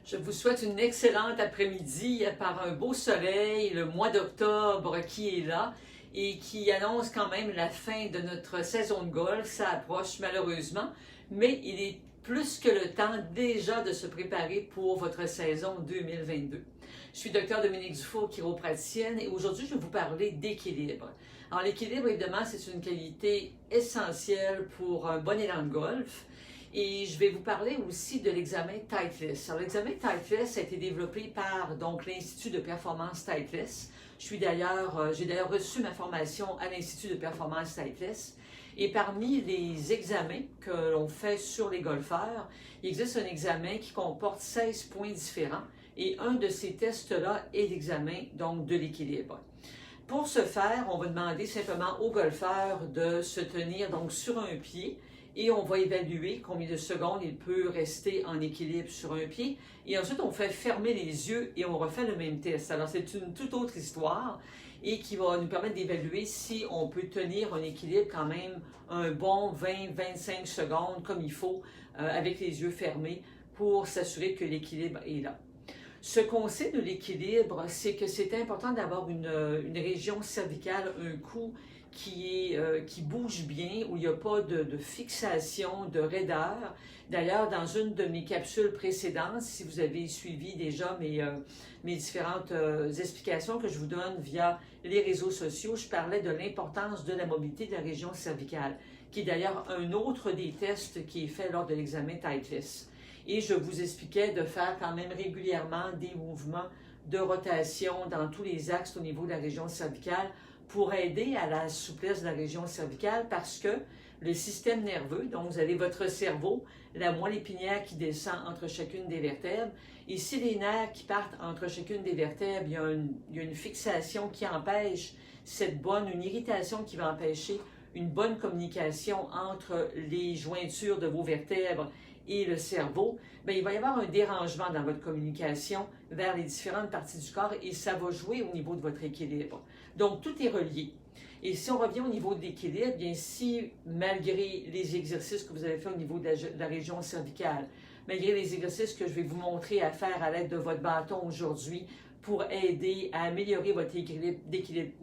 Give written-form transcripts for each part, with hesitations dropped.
Je vous souhaite une excellente après-midi par un beau soleil, le mois d'octobre qui est là et qui annonce quand même la fin de notre saison de golf. Ça approche malheureusement, mais il est plus que le temps déjà de se préparer pour votre saison 2022. Je suis Dr Dominique Dufault, chiropraticienne, et aujourd'hui je vais vous parler d'équilibre. Alors l'équilibre, évidemment, c'est une qualité essentielle pour un bon élan de golf. Et je vais vous parler aussi de l'examen Titleist. Alors, l'examen Titleist a été développé par l'Institut de performance Titleist. J'ai d'ailleurs reçu ma formation à l'Institut de performance Titleist. Et parmi les examens que l'on fait sur les golfeurs, il existe un examen qui comporte 16 points différents. Et un de ces tests-là est l'examen donc de l'équilibre. Pour ce faire, on va demander simplement aux golfeurs de se tenir donc sur un pied. Et on va évaluer combien de secondes il peut rester en équilibre sur un pied. Et ensuite, on fait fermer les yeux et on refait le même test. Alors, c'est une toute autre histoire et qui va nous permettre d'évaluer si on peut tenir un équilibre quand même un bon 20-25 secondes comme il faut avec les yeux fermés pour s'assurer que l'équilibre est là. Ce qu'on sait de l'équilibre, c'est que c'est important d'avoir une région cervicale, un cou qui bouge bien, où il n'y a pas de fixation, de raideur. D'ailleurs, dans une de mes capsules précédentes, si vous avez suivi déjà mes différentes explications que je vous donne via les réseaux sociaux, je parlais de l'importance de la mobilité de la région cervicale, qui est d'ailleurs un autre des tests qui est fait lors de l'examen Titleist. Et je vous expliquais de faire quand même régulièrement des mouvements de rotation dans tous les axes au niveau de la région cervicale pour aider à la souplesse de la région cervicale parce que le système nerveux, donc vous avez votre cerveau, la moelle épinière qui descend entre chacune des vertèbres, et si les nerfs qui partent entre chacune des vertèbres, il y a une fixation qui empêche une irritation qui va empêcher une bonne communication entre les jointures de vos vertèbres et le cerveau, bien, il va y avoir un dérangement dans votre communication vers les différentes parties du corps et ça va jouer au niveau de votre équilibre. Donc, tout est relié. Et si on revient au niveau de l'équilibre, bien si malgré les exercices que vous avez fait au niveau de la région cervicale, malgré les exercices que je vais vous montrer à faire à l'aide de votre bâton aujourd'hui pour aider à améliorer votre équilibre,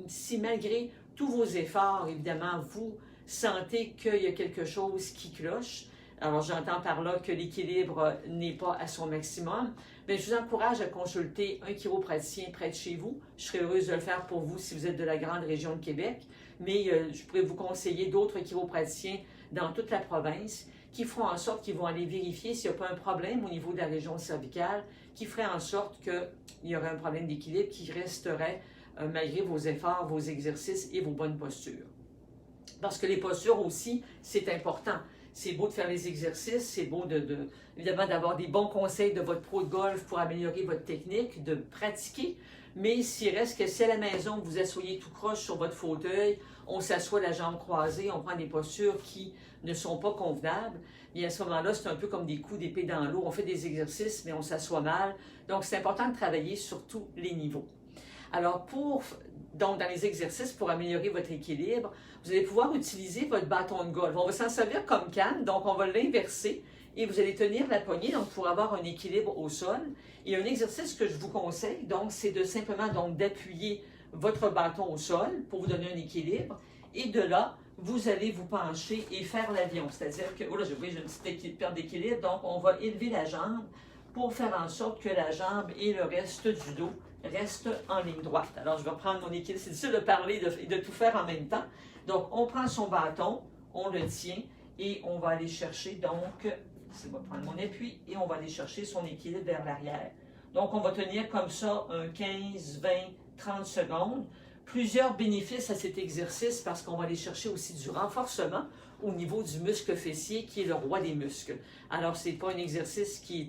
si malgré tous vos efforts, évidemment, vous sentez qu'il y a quelque chose qui cloche, alors j'entends par là que l'équilibre n'est pas à son maximum, bien, je vous encourage à consulter un chiropraticien près de chez vous. Je serais heureuse de le faire pour vous si vous êtes de la grande région de Québec, mais je pourrais vous conseiller d'autres chiropraticiens dans toute la province qui feront en sorte qu'ils vont aller vérifier s'il n'y a pas un problème au niveau de la région cervicale, qui ferait en sorte qu'il y aurait un problème d'équilibre qui resterait malgré vos efforts, vos exercices et vos bonnes postures. Parce que les postures aussi, c'est important. C'est beau de faire les exercices, c'est beau évidemment d'avoir des bons conseils de votre pro de golf pour améliorer votre technique, de pratiquer, mais s'il reste que si à la maison vous asseyez tout croche sur votre fauteuil, on s'assoit la jambe croisée, on prend des postures qui ne sont pas convenables, et à ce moment-là, c'est un peu comme des coups d'épée dans l'eau. On fait des exercices, mais on s'assoit mal. Donc, c'est important de travailler sur tous les niveaux. Alors, donc, dans les exercices pour améliorer votre équilibre, vous allez pouvoir utiliser votre bâton de golf. On va s'en servir comme canne, donc on va l'inverser et vous allez tenir la poignée donc pour avoir un équilibre au sol. Et un exercice que je vous conseille, donc, c'est de simplement d'appuyer votre bâton au sol pour vous donner un équilibre. Et de là, vous allez vous pencher et faire l'avion. C'est-à-dire que, oh là, j'ai une petite perte d'équilibre, donc on va élever la jambe pour faire en sorte que la jambe et le reste du dos restent en ligne droite. Alors, je vais reprendre mon équilibre. C'est difficile de parler et de tout faire en même temps. Donc, on prend son bâton, on le tient et on va aller chercher, donc, je vais prendre mon appui et on va aller chercher son équilibre vers l'arrière. Donc, on va tenir comme ça un 15, 20, 30 secondes. Plusieurs bénéfices à cet exercice parce qu'on va aller chercher aussi du renforcement au niveau du muscle fessier qui est le roi des muscles. Alors, ce n'est pas un exercice qui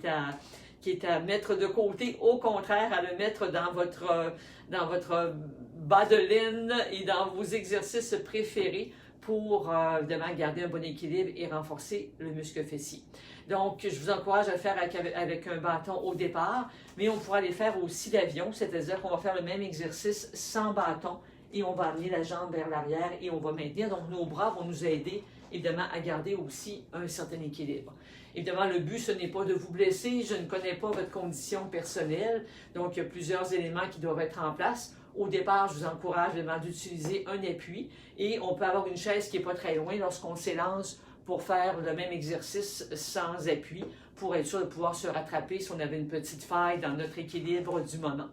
est à mettre de côté, au contraire, à le mettre dans votre bas de laine et dans vos exercices préférés pour évidemment garder un bon équilibre et renforcer le muscle fessier. Donc, je vous encourage à le faire avec un bâton au départ, mais on pourra les faire aussi d'avion, c'est-à-dire qu'on va faire le même exercice sans bâton et on va amener la jambe vers l'arrière et on va maintenir. Donc, nos bras vont nous aider évidemment à garder aussi un certain équilibre. Évidemment, le but, ce n'est pas de vous blesser. Je ne connais pas votre condition personnelle. Donc, il y a plusieurs éléments qui doivent être en place. Au départ, je vous encourage vraiment d'utiliser un appui et on peut avoir une chaise qui n'est pas très loin lorsqu'on s'élance pour faire le même exercice sans appui pour être sûr de pouvoir se rattraper si on avait une petite faille dans notre équilibre du moment.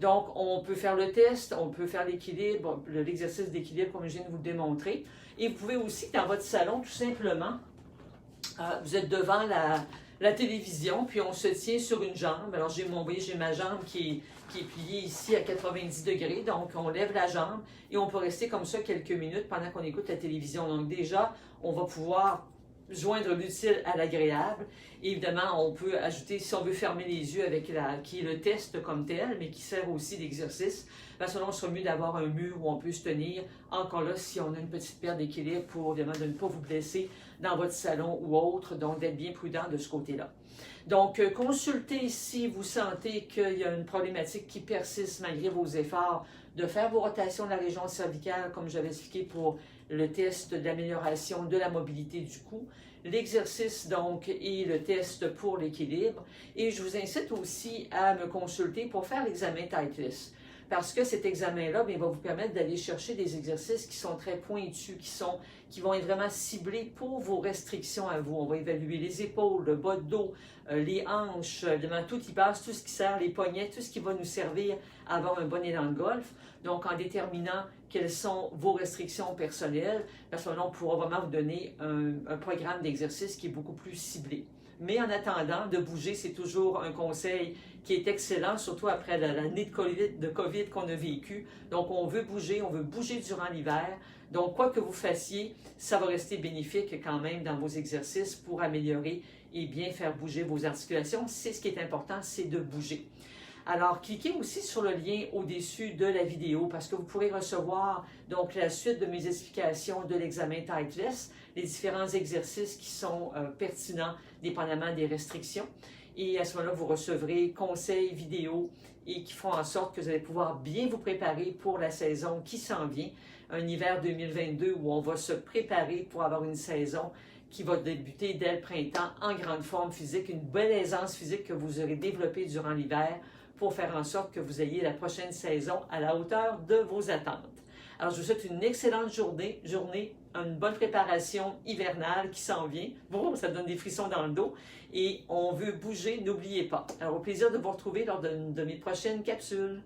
Donc, on peut faire le test, on peut faire l'équilibre, l'exercice d'équilibre comme je viens de vous le démontrer. Et vous pouvez aussi, dans votre salon, tout simplement, vous êtes devant la télévision, puis on se tient sur une jambe. Alors, j'ai ma jambe qui est pliée ici à 90 degrés, donc on lève la jambe et on peut rester comme ça quelques minutes pendant qu'on écoute la télévision. Donc déjà, on va pouvoir joindre l'utile à l'agréable. Évidemment, on peut ajouter, si on veut fermer les yeux avec qui est le test comme tel, mais qui sert aussi d'exercice, parce que là, on sera mieux d'avoir un mur où on peut se tenir. Encore là, si on a une petite perte d'équilibre pour évidemment de ne pas vous blesser dans votre salon ou autre, donc d'être bien prudent de ce côté-là. Donc, consultez si vous sentez qu'il y a une problématique qui persiste malgré vos efforts, de faire vos rotations de la région cervicale, comme j'avais expliqué pour le test d'amélioration de la mobilité du cou, l'exercice donc et le test pour l'équilibre. Et je vous incite aussi à me consulter pour faire l'examen Titleist. Parce que cet examen-là va vous permettre d'aller chercher des exercices qui sont très pointus, qui vont être vraiment ciblés pour vos restrictions à vous. On va évaluer les épaules, le bas de dos, les hanches, évidemment tout y passe, tout ce qui sert, les poignets, tout ce qui va nous servir à avoir un bon élan de golf. Donc, en déterminant quelles sont vos restrictions personnelles, parce que là, on pourra vraiment vous donner un programme d'exercice qui est beaucoup plus ciblé. Mais en attendant, de bouger, c'est toujours un conseil qui est excellent, surtout après l'année de COVID qu'on a vécu. Donc, on veut bouger durant l'hiver. Donc, quoi que vous fassiez, ça va rester bénéfique quand même dans vos exercices pour améliorer et bien faire bouger vos articulations. C'est ce qui est important, c'est de bouger. Alors, cliquez aussi sur le lien au-dessus de la vidéo parce que vous pourrez recevoir donc la suite de mes explications de l'examen Titleist, les différents exercices qui sont pertinents dépendamment des restrictions. Et à ce moment-là, vous recevrez conseils vidéo et qui font en sorte que vous allez pouvoir bien vous préparer pour la saison qui s'en vient, un hiver 2022 où on va se préparer pour avoir une saison qui va débuter dès le printemps en grande forme physique, une belle aisance physique que vous aurez développée durant l'hiver pour faire en sorte que vous ayez la prochaine saison à la hauteur de vos attentes. Alors, je vous souhaite une excellente journée, une bonne préparation hivernale qui s'en vient. Bon, ça donne des frissons dans le dos et on veut bouger, n'oubliez pas. Alors, au plaisir de vous retrouver lors de mes prochaines capsules.